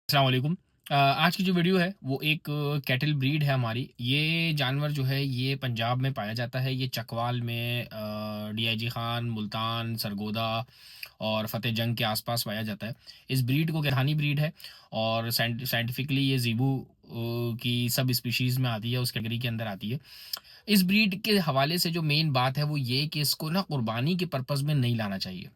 अस्सलाम वालेकुम। आज की जो वीडियो है वो एक कैटल ब्रीड है हमारी। ये जानवर जो है ये पंजाब में पाया जाता है। ये चकवाल में डीआईजी खान, मुल्तान, सरगोदा और फतेह जंग के आसपास पाया जाता है। इस ब्रीड को गैरहानी ब्रीड है और साइंटिफिकली ये ज़ीबू की सब स्पीशीज़ में आती है, उस कैटेगरी के अंदर आती है। इस ब्रीड के हवाले से जो मेन बात है वो ये कि इसको ना कुर्बानी के पर्पज़ में नहीं लाना चाहिए।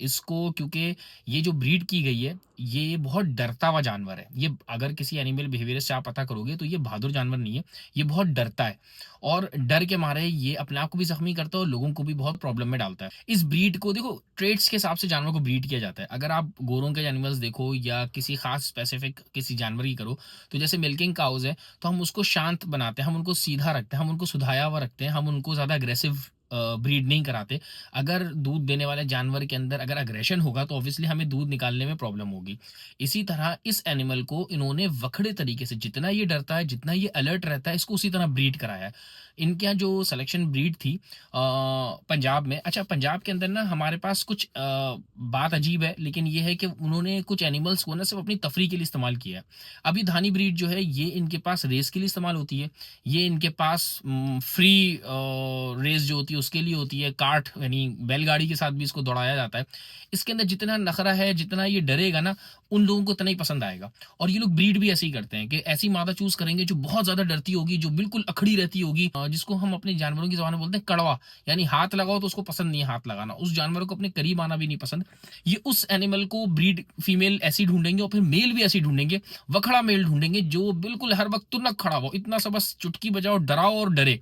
इसको क्योंकि ये जो ब्रीड की गई है, ये बहुत डरता हुआ जानवर है। ये अगर किसी एनिमल बिहेवियरिस्ट से आप पता करोगे तो ये बहादुर जानवर नहीं है, ये बहुत डरता है और डर के मारे ये अपने आप को भी ज़ख्मी करता है और लोगों को भी बहुत प्रॉब्लम में डालता है। इस ब्रीड को देखो ट्रेड्स के हिसाब से जानवर को ब्रीड किया जाता है। अगर आप गोरों के एनिमल्स देखो या किसी खास स्पेसिफिक किसी जानवर की करो, तो जैसे मिल्किंग काउज़ है, तो हम उसको शांत बनाते हैं, हम उनको सीधा रखते हैं, हम उनको सुधाया हुआ रखते हैं, हम उनको ज़्यादा अग्रेसिव ब्रीड नहीं कराते। अगर दूध देने वाले जानवर के अंदर अगर अग्रेशन होगा तो ऑब्वियसली हमें दूध निकालने में प्रॉब्लम होगी। इसी तरह इस एनिमल को इन्होंने वखड़े तरीके से जितना ये डरता है, जितना ये अलर्ट रहता है, इसको उसी तरह ब्रीड कराया है। इनके यहाँ जो सिलेक्शन ब्रीड थी पंजाब में। अच्छा, पंजाब के अंदर ना हमारे पास कुछ बात अजीब है, लेकिन ये है कि उन्होंने कुछ एनिमल्स को ना सिर्फ़ अपनी तफ़रीह के लिए इस्तेमाल किया है। अभी धानी ब्रीड जो है ये इनके पास रेस के लिए इस्तेमाल होती है। ये इनके पास फ्री रेस जो होती है उसके लिए होती है, कार्ट यानी बैलगाड़ी के साथ भी इसको दौड़ाया जाता है। इसके अंदर जितना नखरा है, जितना ये डरेगा ना, उन लोगों को उतना ही पसंद आएगा। और ये लोग ब्रीड भी ऐसे ही करते हैं कि ऐसी मादा चूज़ करेंगे जो बहुत ज़्यादा डरती होगी, जो बिल्कुल अखड़ी रहती होगी, जिसको हम अपने जानवरों की ज़ुबान में बोलते हैं कड़वा, यानी हाथ लगाओ तो उसको पसंद नहीं है हाथ लगाना, उस जानवर को अपने करीब आना भी नहीं पसंद। ये उस एनिमल को ब्रीड फीमेल ऐसी ढूँढेंगे और फिर मेल भी ऐसी ढूँढेंगे, वखड़ा मेल ढूँढेंगे जो बिल्कुल हर वक़्त तुनक खड़ा हो, इतना सा बस चुटकी बजाओ, डराओ और डरे।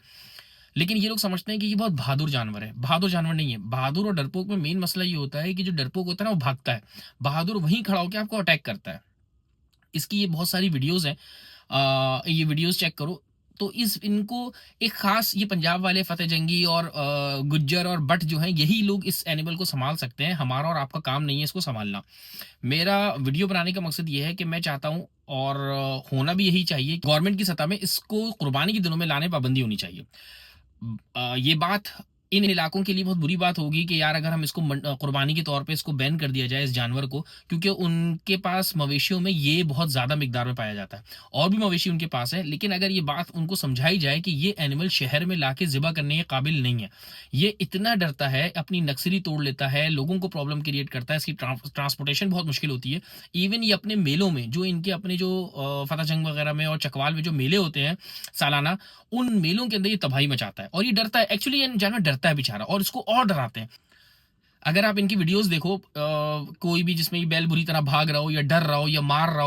लेकिन ये लोग समझते हैं कि ये बहुत बहादुर जानवर है। बहादुर जानवर नहीं है। बहादुर और डरपोक में मेन मसला ये होता है कि जो डरपोक होता है ना वो भागता है। बहादुर वहीं खड़ा होके आपको अटैक करता है। इसकी ये बहुत सारी वीडियोज़ हैं। ये वीडियोज़ चेक करो। तो इस इनको एक ख़ास ये पंजाब वाले फ़तेह जंगी और गुज्जर और भट्ट जो हैं यही लोग इस एनिमल को सँभाल सकते हैं। हमारा और आपका काम नहीं है इसको सँभालना। मेरा वीडियो बनाने का मकसद ये है कि मैं चाहता हूँ और होना भी यही चाहिए, गवर्नमेंट की सतह में इसको कुर्बानी के दिनों में लाने पाबंदी होनी चाहिए। ये बात इन इलाकों के लिए बहुत बुरी बात होगी कि यार अगर हम इसको कुर्बानी के तौर पे इसको बैन कर दिया जाए इस जानवर को, क्योंकि उनके पास मवेशियों में ये बहुत ज़्यादा मिकदार में पाया जाता है और भी मवेशी उनके पास है। लेकिन अगर ये बात उनको समझाई जाए कि ये एनिमल शहर में लाके ज़िबा करने के काबिल नहीं है। ये इतना डरता है, अपनी नक्सरी तोड़ लेता है, लोगों को प्रॉब्लम क्रिएट करता है, इसकी ट्रांसपोर्टेशन बहुत मुश्किल होती है। इवन ये अपने मेलों में जो इनके अपने जो फतेह जंग वगैरह में और चकवाल में जो मेले होते हैं सालाना, उन मेलों के अंदर ये तबाही मचाता है और ये डरता है। एक्चुअली ये जानवर डरता है बेचारा और इसको और डराते हैं। अगर आप इनकी वीडियोज़ देखो कोई भी जिसमें ये बैल बुरी तरह भाग रहा हो या डर रहा हो या मार रहा हो